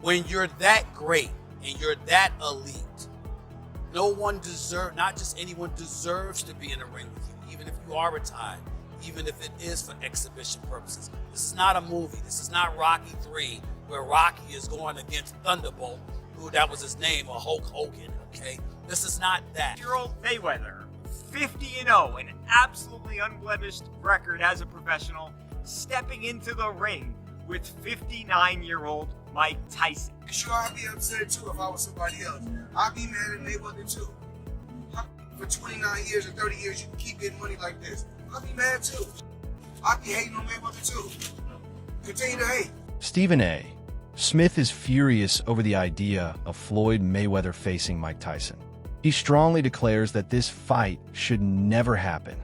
when you're that great and you're that elite, no one deserves, not just anyone deserves to be in a ring with you, even if you are retired, even if it is for exhibition purposes. This is not a movie. This is not Rocky 3, where Rocky is going against Thunderbolt, who that was his name, or Hulk Hogan, okay? This is not that. Year-old Mayweather, 50-0, an absolutely unblemished record as a professional, stepping into the ring with 59-year-old Mike Tyson. Sure, I'd be upset too if I was somebody else. I'd be mad at Mayweather too. For 29 years or 30 years, you can keep getting money like this. I'd be mad too. I'd be hating on Mayweather too. Continue to hate. Stephen A. Smith is furious over the idea of Floyd Mayweather facing Mike Tyson. He strongly declares that this fight should never happen,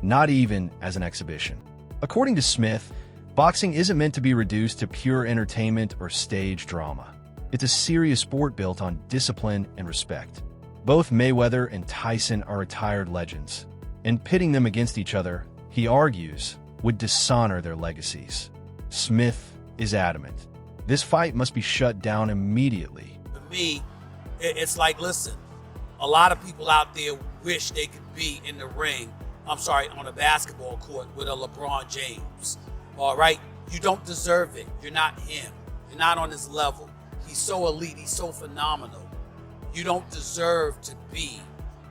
not even as an exhibition. According to Smith, boxing isn't meant to be reduced to pure entertainment or stage drama. It's a serious sport built on discipline and respect. Both Mayweather and Tyson are retired legends, and pitting them against each other, he argues, would dishonor their legacies. Smith is adamant. This fight must be shut down immediately. For me, it's like, listen, a lot of people out there wish they could be in the ring, on a basketball court with a LeBron James. All right? You don't deserve it. You're not him. You're not on his level. He's so elite. He's so phenomenal. You don't deserve to be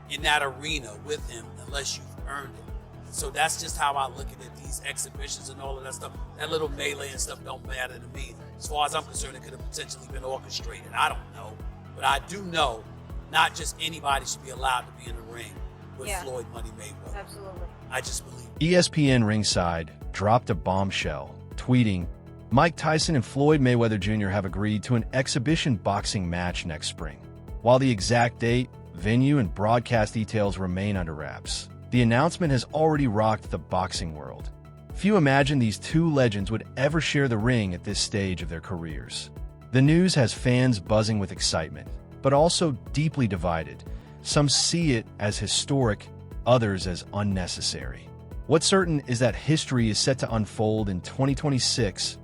in that arena with him unless you've earned it. So that's just how I look at it. These exhibitions and all of that stuff, that little melee and stuff don't matter to me. As far as I'm concerned, it could have potentially been orchestrated. I don't know. But I do know not just anybody should be allowed to be in the ring with Floyd Money Mayweather. Absolutely. I just believe. ESPN Ringside dropped a bombshell, tweeting, Mike Tyson and Floyd Mayweather Jr. have agreed to an exhibition boxing match next spring. While the exact date, venue, and broadcast details remain under wraps, the announcement has already rocked the boxing world. Few imagined these two legends would ever share the ring at this stage of their careers. The news has fans buzzing with excitement, but also deeply divided. Some see it as historic, others as unnecessary. What's certain is that history is set to unfold in 2026.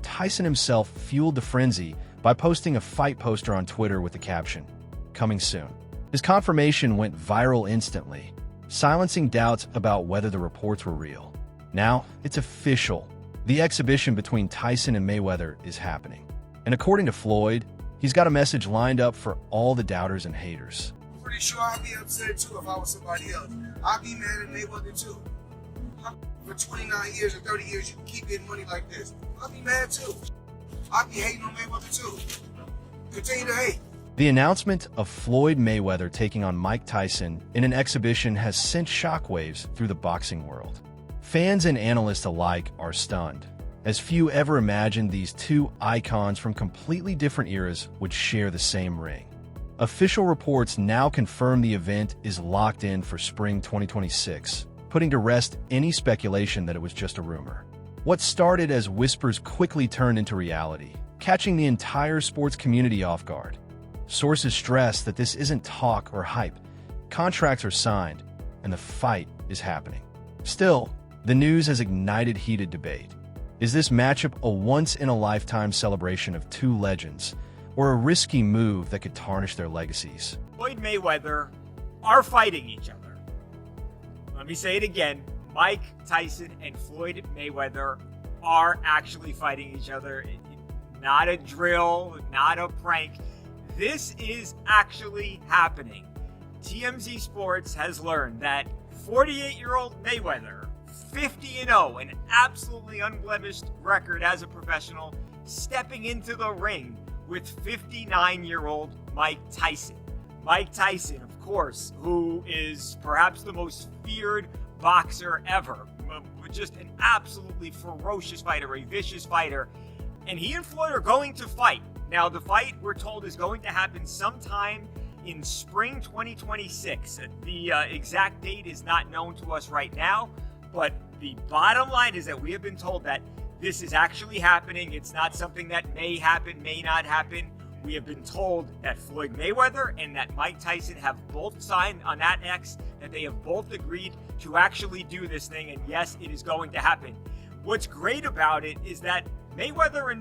Tyson himself fueled the frenzy by posting a fight poster on Twitter with the caption, "Coming soon." His confirmation went viral instantly, silencing doubts about whether the reports were real. Now, it's official. The exhibition between Tyson and Mayweather is happening. And according to Floyd, he's got a message lined up for all the doubters and haters. I'm pretty sure I'd be upset too if I was somebody else. I'd be mad at Mayweather too. For 29 years or 30 years, you can keep getting money like this. I'd be mad too. I'd be hating on Mayweather too. Continue to hate. The announcement of Floyd Mayweather taking on Mike Tyson in an exhibition has sent shockwaves through the boxing world. Fans and analysts alike are stunned, as few ever imagined these two icons from completely different eras would share the same ring. Official reports now confirm the event is locked in for spring 2026, putting to rest any speculation that it was just a rumor. What started as whispers quickly turned into reality, catching the entire sports community off guard. Sources stress that this isn't talk or hype. Contracts are signed, and the fight is happening. Still, the news has ignited heated debate. Is this matchup a once-in-a-lifetime celebration of two legends, or a risky move that could tarnish their legacies? Floyd Mayweather are fighting each other. Let me say it again. Mike Tyson and Floyd Mayweather are actually fighting each other. Not a drill, not a prank. This is actually happening. TMZ Sports has learned that 48-year-old Mayweather, 50-0, an absolutely unblemished record as a professional, stepping into the ring with 59-year-old Mike Tyson. Mike Tyson, of course, who is perhaps the most feared boxer ever. Just an absolutely ferocious fighter, a vicious fighter. And he and Floyd are going to fight. Now, the fight, we're told, is going to happen sometime in spring 2026. The exact date is not known to us right now, but the bottom line is that we have been told that this is actually happening. It's not something that may happen, may not happen. We have been told that Floyd Mayweather and that Mike Tyson have both signed on that X, that they have both agreed to actually do this thing, and yes, it is going to happen. What's great about it is that Mayweather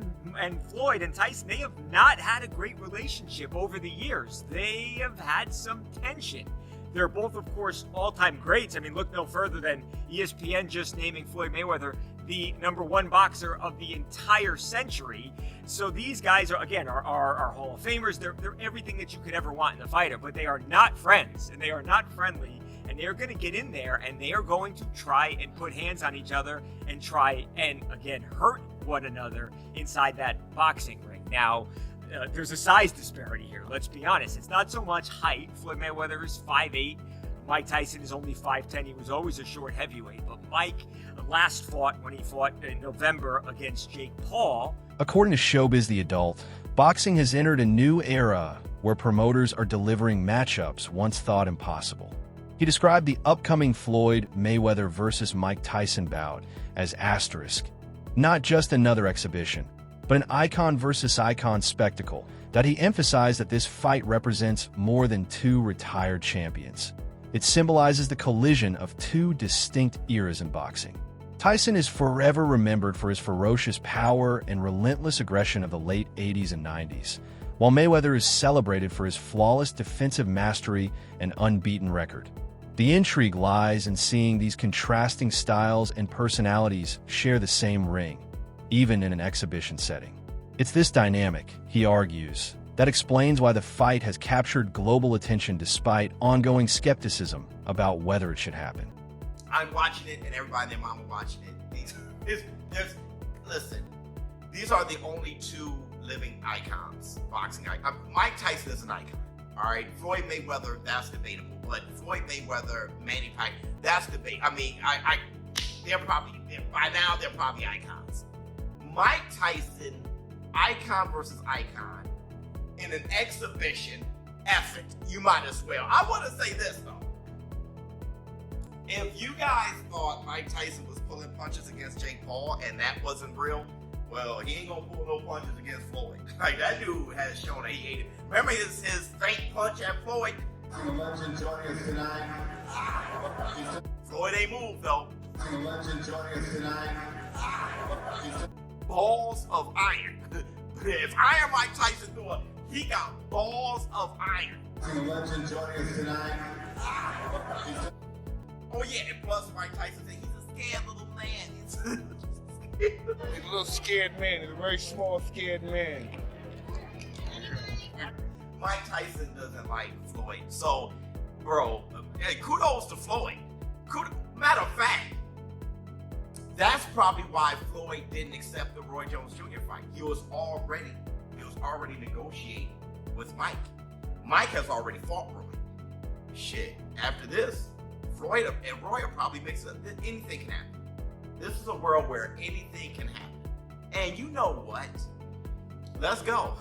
and Floyd and Tyson, they have not had a great relationship over the years. They have had some tension. They're both, of course, all-time greats. I mean, look no further than ESPN just naming Floyd Mayweather the #1 boxer of the entire century. So these guys are, again, are Hall of Famers. They're everything that you could ever want in a fighter, but they are not friends and they are not friendly. And they're going to get in there and they are going to try and put hands on each other and try and, again, hurt one another inside that boxing ring. Now, there's a size disparity here. Let's be honest. It's not so much height. Floyd Mayweather is 5'8". Mike Tyson is only 5'10". He was always a short heavyweight. But Mike last fought when he fought in November against Jake Paul. According to Showbiz The Adult, boxing has entered a new era where promoters are delivering matchups once thought impossible. He described the upcoming Floyd Mayweather versus Mike Tyson bout as asterisk, not just another exhibition, but an icon versus icon spectacle that he emphasized that this fight represents more than two retired champions. It symbolizes the collision of two distinct eras in boxing. Tyson is forever remembered for his ferocious power and relentless aggression of the late 80s and 90s, while Mayweather is celebrated for his flawless defensive mastery and unbeaten record. The intrigue lies in seeing these contrasting styles and personalities share the same ring, even in an exhibition setting. It's this dynamic, he argues, that explains why the fight has captured global attention despite ongoing skepticism about whether it should happen. I'm watching it, and everybody and their mama watching it. Listen, these are the only two living icons, boxing icons. Mike Tyson is an icon, all right? Floyd Mayweather, that's debatable. But Floyd Mayweather, Manny Pacquiao, that's debate. I mean, by now they're probably icons. Mike Tyson, icon versus icon, in an exhibition effort, you might as well. I want to say this though. If you guys thought Mike Tyson was pulling punches against Jake Paul and that wasn't real, well, he ain't gonna pull no punches against Floyd. Like, that dude has shown that he hated. Remember his fake punch at Floyd? Legend joining us tonight. Floyd ain't moved though. Legend joining us tonight. Balls of iron. If Iron Mike Tyson do it, he got balls of iron. Legend joining us tonight. Oh yeah, and plus Mike Tyson said he's a scared little man. He's a little scared man. He's a very small, scared man. Mike Tyson doesn't like Floyd. So, bro, hey, kudos to Floyd. Matter of fact, that's probably why Floyd didn't accept the Roy Jones Jr. fight. He was already negotiating with Mike. Mike has already fought Roy. Shit, after this, Floyd and Roy will probably mix up. Anything can happen. This is a world where anything can happen. And you know what? Let's go.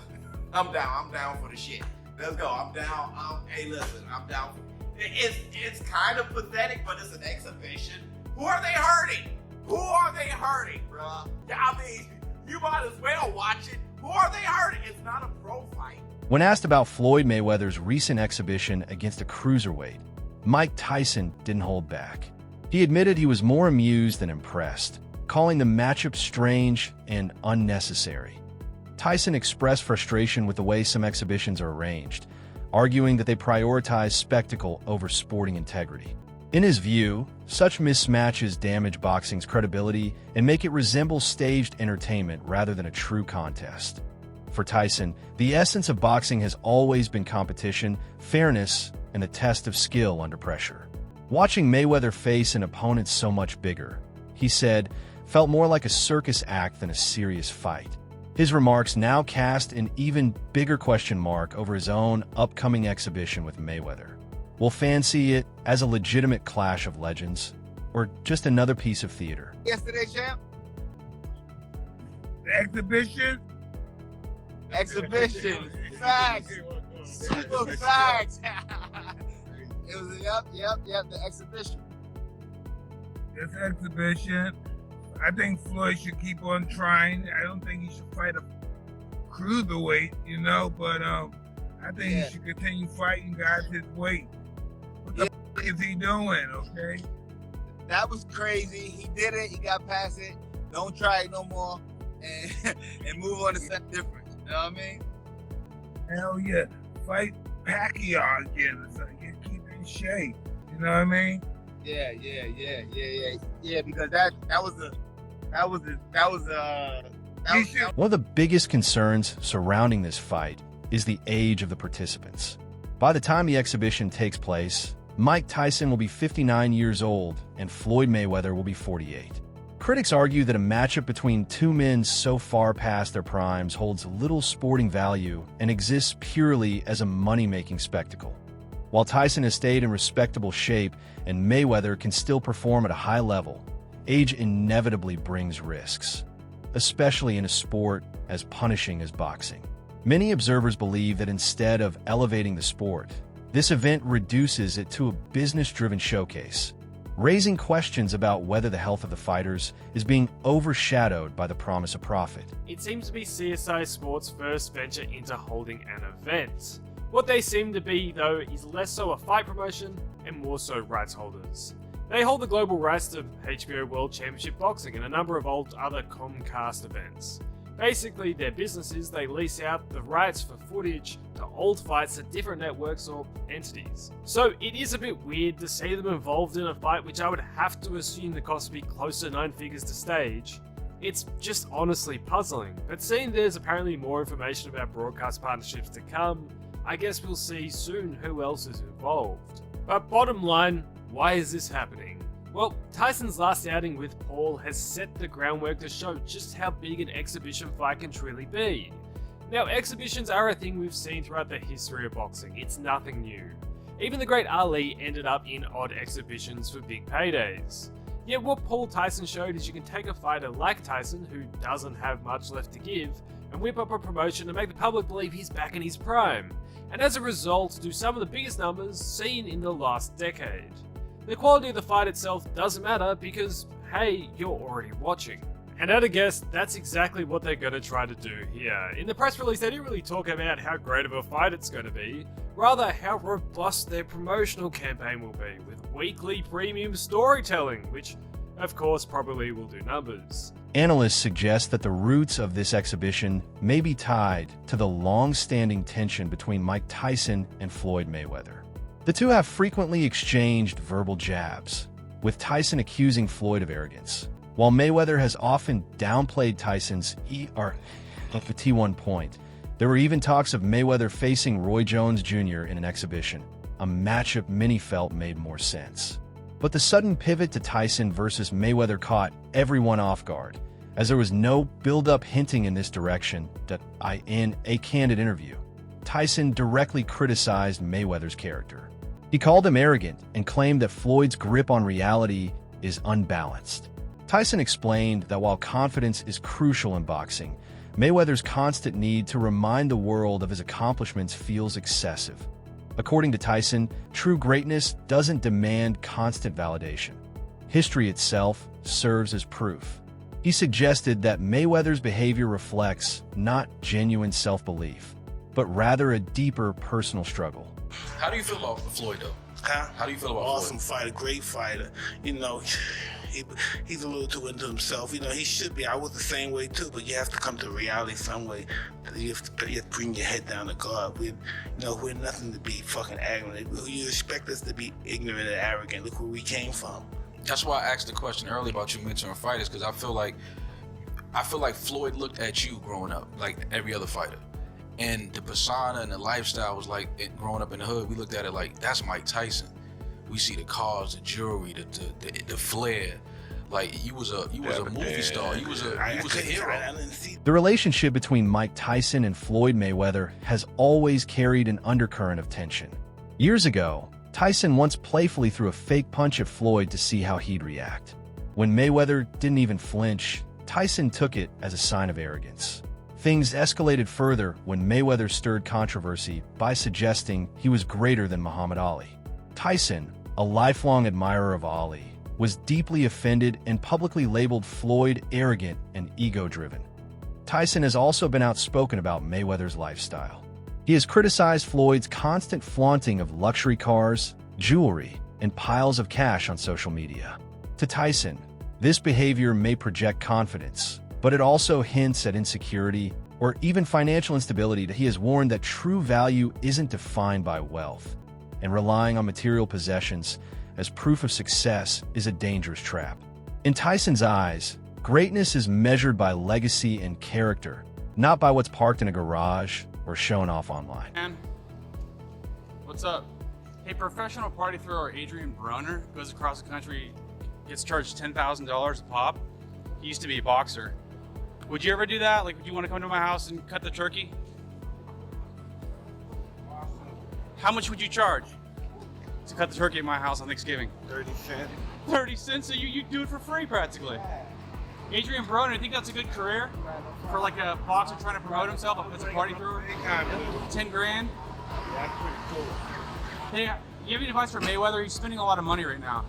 I'm down for the shit. Let's go. I'm down. Hey, listen, I'm down. It's kind of pathetic, but it's an exhibition. Who are they hurting? Who are they hurting, bruh? I mean, you might as well watch it. Who are they hurting? It's not a pro fight. When asked about Floyd Mayweather's recent exhibition against a cruiserweight, Mike Tyson didn't hold back. He admitted he was more amused than impressed, calling the matchup strange and unnecessary. Tyson expressed frustration with the way some exhibitions are arranged, arguing that they prioritize spectacle over sporting integrity. In his view, such mismatches damage boxing's credibility and make it resemble staged entertainment rather than a true contest. For Tyson, the essence of boxing has always been competition, fairness, and the test of skill under pressure. Watching Mayweather face an opponent so much bigger, he said, felt more like a circus act than a serious fight. His remarks now cast an even bigger question mark over his own upcoming exhibition with Mayweather. Will fans see it as a legitimate clash of legends, or just another piece of theater? Yesterday, champ. The exhibition? Exhibition. Facts. Super facts. It was the exhibition. This exhibition. I think Floyd should keep on trying. I don't think he should fight a cruiserweight, but I think he should continue fighting guys his weight. What the f is he doing, okay? That was crazy. He did it. He got past it. Don't try it no more. and move on to something different. You know what I mean? Hell yeah. Fight Pacquiao again or something. Keep in shape. You know what I mean? Yeah. Because that was One of the biggest concerns surrounding this fight is the age of the participants. By the time the exhibition takes place, Mike Tyson will be 59 years old and Floyd Mayweather will be 48. Critics argue that a matchup between two men so far past their primes holds little sporting value and exists purely as a money-making spectacle. While Tyson has stayed in respectable shape and Mayweather can still perform at a high level, age inevitably brings risks, especially in a sport as punishing as boxing. Many observers believe that instead of elevating the sport, this event reduces it to a business-driven showcase, raising questions about whether the health of the fighters is being overshadowed by the promise of profit. It seems to be CSI Sports' first venture into holding an event. What they seem to be, though, is less so a fight promotion and more so rights holders. They hold the global rights to HBO World Championship Boxing and a number of other Comcast events. Basically, their business is they lease out the rights for footage to old fights to different networks or entities. So it is a bit weird to see them involved in a fight which I would have to assume the cost would be close to 9 figures to stage. It's just honestly puzzling, but seeing there's apparently more information about broadcast partnerships to come, I guess we'll see soon who else is involved. But bottom line, why is this happening? Well, Tyson's last outing with Paul has set the groundwork to show just how big an exhibition fight can truly be. Now, exhibitions are a thing we've seen throughout the history of boxing, it's nothing new. Even the great Ali ended up in odd exhibitions for big paydays. Yet what Paul Tyson showed is you can take a fighter like Tyson, who doesn't have much left to give, and whip up a promotion to make the public believe he's back in his prime, and as a result do some of the biggest numbers seen in the last decade. The quality of the fight itself doesn't matter because, hey, you're already watching. And at a guess, that's exactly what they're going to try to do here. In the press release, they didn't really talk about how great of a fight it's going to be, rather how robust their promotional campaign will be, with weekly premium storytelling, which, of course, probably will do numbers. Analysts suggest that the roots of this exhibition may be tied to the long-standing tension between Mike Tyson and Floyd Mayweather. The two have frequently exchanged verbal jabs, with Tyson accusing Floyd of arrogance, while Mayweather has often downplayed Tyson's T1 point. There were even talks of Mayweather facing Roy Jones Jr. in an exhibition, a matchup many felt made more sense. But the sudden pivot to Tyson versus Mayweather caught everyone off guard, as there was no build-up hinting in this direction. In a candid interview, Tyson directly criticized Mayweather's character. He called him arrogant and claimed that Floyd's grip on reality is unbalanced. Tyson explained that while confidence is crucial in boxing, Mayweather's constant need to remind the world of his accomplishments feels excessive. According to Tyson, true greatness doesn't demand constant validation. History itself serves as proof. He suggested that Mayweather's behavior reflects not genuine self-belief, but rather a deeper personal struggle. How do you feel about Floyd, though? Huh? How do you feel about Awesome Floyd? fighter, great fighter. You know, he's a little too into himself. You know, he should be. I was the same way too, but you have to come to reality some way. You have to bring your head down to God. We're nothing to be fucking arrogant. You expect us to be ignorant and arrogant. Look where we came from. That's why I asked the question earlier about you mentoring fighters, because I feel like Floyd looked at you growing up like every other fighter. And the persona and the lifestyle was like, growing up in the hood, we looked at it like, that's Mike Tyson. We see the cars, the jewelry, the flair. Like, you was a movie star. You was a hero. The relationship between Mike Tyson and Floyd Mayweather has always carried an undercurrent of tension. Years ago, Tyson once playfully threw a fake punch at Floyd to see how he'd react. When Mayweather didn't even flinch, Tyson took it as a sign of arrogance. Things escalated further when Mayweather stirred controversy by suggesting he was greater than Muhammad Ali. Tyson, a lifelong admirer of Ali, was deeply offended and publicly labeled Floyd arrogant and ego-driven. Tyson has also been outspoken about Mayweather's lifestyle. He has criticized Floyd's constant flaunting of luxury cars, jewelry, and piles of cash on social media. To Tyson, this behavior may project confidence, but it also hints at insecurity or even financial instability. That he has warned that true value isn't defined by wealth, and relying on material possessions as proof of success is a dangerous trap. In Tyson's eyes, greatness is measured by legacy and character, not by what's parked in a garage or shown off online. Man, what's up? Hey, professional party thrower Adrian Broner goes across the country, gets charged $10,000 a pop. He used to be a boxer. Would you ever do that? Like, would you want to come to my house and cut the turkey? How much would you charge to cut the turkey at my house on Thanksgiving? 30 cents. 30 cents? So you do it for free practically. Adrian Broner, I think that's a good career for like a boxer trying to promote himself as a party thrower. 10 grand. That's pretty cool. Hey, you have any advice for Mayweather? He's spending a lot of money right now.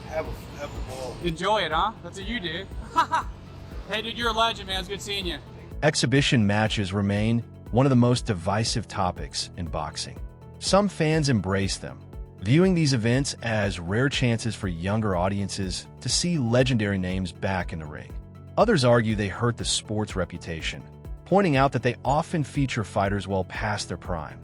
Have a ball. Enjoy it, huh? That's what you do. Hey, dude, you're a legend, man. It's good seeing you. Exhibition matches remain one of the most divisive topics in boxing. Some fans embrace them, viewing these events as rare chances for younger audiences to see legendary names back in the ring. Others argue they hurt the sport's reputation, pointing out that they often feature fighters well past their prime.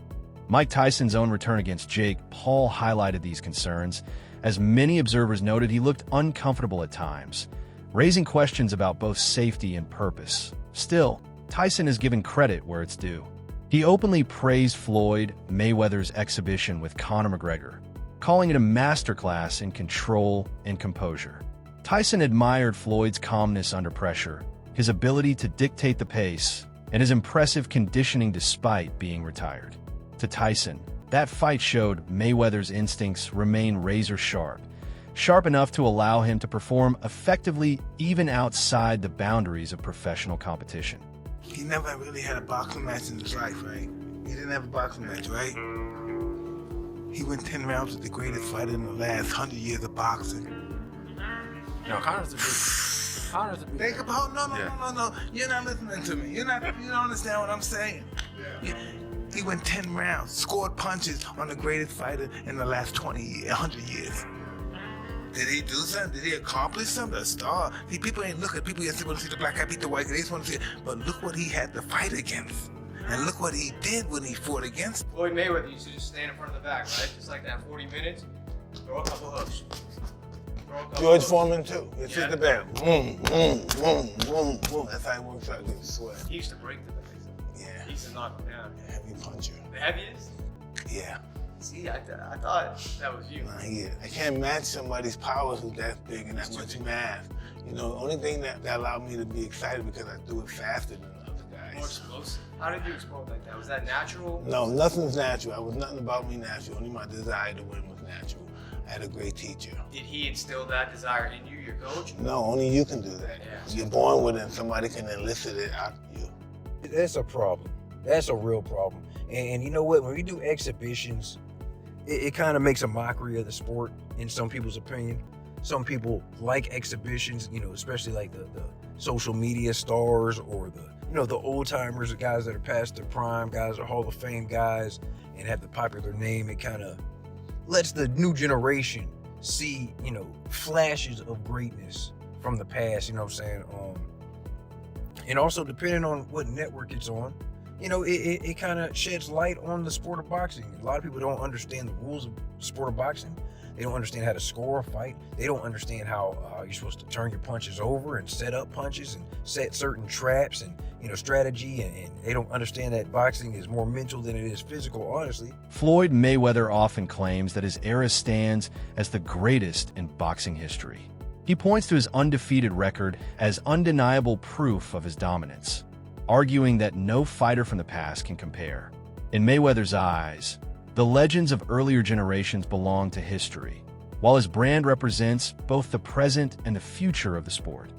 Mike Tyson's own return against Jake Paul highlighted these concerns, as many observers noted he looked uncomfortable at times, raising questions about both safety and purpose. Still, Tyson is given credit where it's due. He openly praised Floyd Mayweather's exhibition with Conor McGregor, calling it a masterclass in control and composure. Tyson admired Floyd's calmness under pressure, his ability to dictate the pace, and his impressive conditioning despite being retired. To Tyson, that fight showed Mayweather's instincts remain razor-sharp, sharp enough to allow him to perform effectively even outside the boundaries of professional competition. He never really had a boxing match in his life, right? He didn't have a boxing match, right? He went 10 rounds with the greatest fighter in the last 100 years of boxing. No, Connor's a big. Think about no. You're not listening to me. You don't understand what I'm saying. He went 10 rounds, scored punches on the greatest fighter in the last 100 years. Did he do something? Did he accomplish something? A star? See, people ain't looking. People just want to see the black guy beat the white guy. They just want to see it. But look what he had to fight against. And look what he did when he fought against. Floyd Mayweather used to just stand in front of the back, right? Just like that, 40 minutes. Throw a couple hooks. George Foreman too. It's just the bad. Boom, boom, boom, boom, boom. That's how it works out. Get sweat. He used to break the back. Yeah. He used to knock him down. Heavy puncher. The heaviest? Yeah. See, I thought that was you. I can't match somebody's powers who's that big and that much mass. You know, the only thing that allowed me to be excited because I do it faster than the other guys. More explosive. How did you explode like that? Was that natural? No, nothing's natural. I was nothing about me natural. Only my desire to win was natural. I had a great teacher. Did he instill that desire in you, your coach? No, only you can do that. Yeah. You're born with it and somebody can elicit it out of you. That's a problem. That's a real problem. And you know what? When we do exhibitions, it kind of makes a mockery of the sport in some people's opinion. Some people like exhibitions, you know, especially like the social media stars or the old timers, the guys that are past their prime, guys that are Hall of Fame guys and have the popular name. It kind of lets the new generation see, flashes of greatness from the past, you know what I'm saying? And also depending on what network it's on, it kind of sheds light on the sport of boxing. A lot of people don't understand the rules of the sport of boxing. They don't understand how to score a fight. They don't understand how you're supposed to turn your punches over and set up punches and set certain traps and, strategy. And they don't understand that boxing is more mental than it is physical, honestly. Floyd Mayweather often claims that his era stands as the greatest in boxing history. He points to his undefeated record as undeniable proof of his dominance, arguing that no fighter from the past can compare. In Mayweather's eyes, the legends of earlier generations belong to history, while his brand represents both the present and the future of the sport.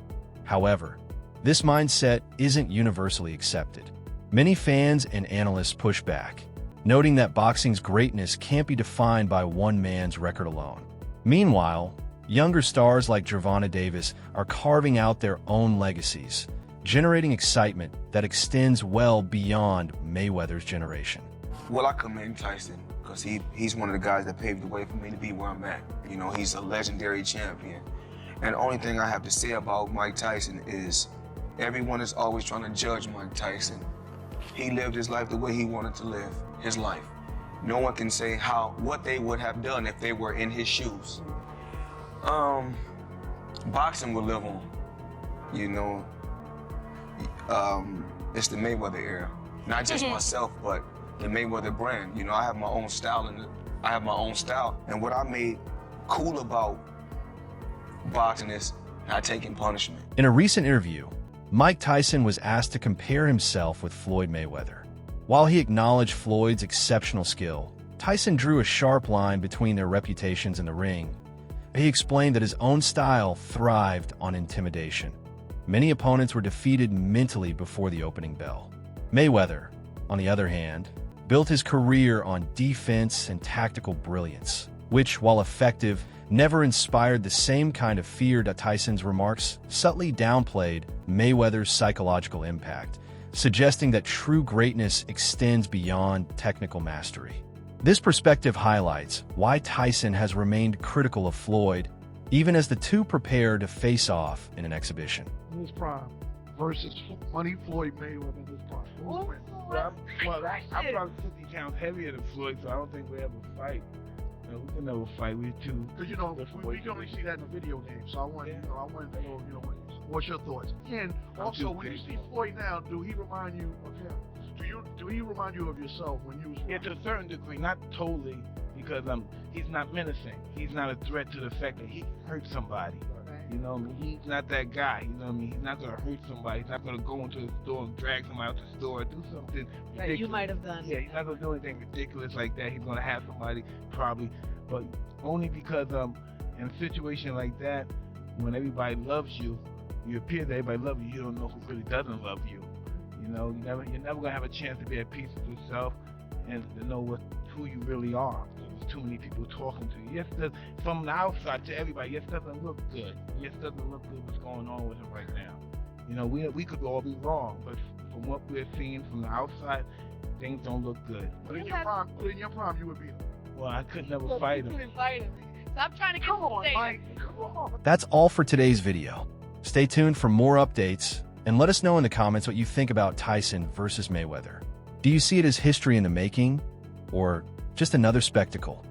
However, this mindset isn't universally accepted. Many fans and analysts push back, noting that boxing's greatness can't be defined by one man's record alone. Meanwhile, younger stars like Gervonta Davis are carving out their own legacies, generating excitement that extends well beyond Mayweather's generation. Well, I commend Tyson because he's one of the guys that paved the way for me to be where I'm at. He's a legendary champion. And the only thing I have to say about Mike Tyson is Everyone is always trying to judge Mike Tyson. He lived his life the way he wanted to live his life. No one can say what they would have done if they were in his shoes. Boxing will live on. You know, it's the Mayweather era. Not just myself, but the Mayweather brand. You know, I have my own style, and what I made cool about boxing is not taking punishment. In a recent interview, Mike Tyson was asked to compare himself with Floyd Mayweather. While he acknowledged Floyd's exceptional skill, Tyson drew a sharp line between their reputations in the ring. He explained that his own style thrived on intimidation. Many opponents were defeated mentally before the opening bell. Mayweather, on the other hand, built his career on defense and tactical brilliance, which, while effective, never inspired the same kind of fear. That Tyson's remarks subtly downplayed Mayweather's psychological impact, suggesting that true greatness extends beyond technical mastery. This perspective highlights why Tyson has remained critical of Floyd, even as the two prepare to face off in an exhibition. In his prime versus Money Floyd Mayweather in his prime. Who's winning? I'm probably 50 pounds heavier than Floyd, so I don't think we ever fight. No, we can never fight. We two. Because you know, we can only see that in the video game. So I want to know, what's your thoughts? And also, when you see Floyd now, do he remind you of him? Do he remind you of yourself when you was? Yeah, to a certain degree, not totally, because he's not menacing. He's not a threat to the fact that he can hurt somebody. You know what I mean? He's not that guy. You know what I mean? He's not gonna hurt somebody. He's not gonna go into the store and drag somebody out the store or do something ridiculous. That you might have done. Yeah, he's not gonna do anything ridiculous like that. He's gonna have somebody probably, but only because in a situation like that, when everybody loves you, you appear that everybody loves you. You don't know who really doesn't love you. You know, you're never gonna have a chance to be at peace with yourself and to know who you really are. There's too many people talking to you. Yes, from the outside to everybody, yes, doesn't look good. Yes, doesn't look good what's going on with him right now. You know, we could all be wrong, but from what we're seeing from the outside, things don't look good. But in your prime, you would beat him. Well, I could never fight him. Stop trying to get him on, Mike. Come on. That's all for today's video. Stay tuned for more updates, and let us know in the comments what you think about Tyson versus Mayweather. Do you see it as history in the making, or just another spectacle?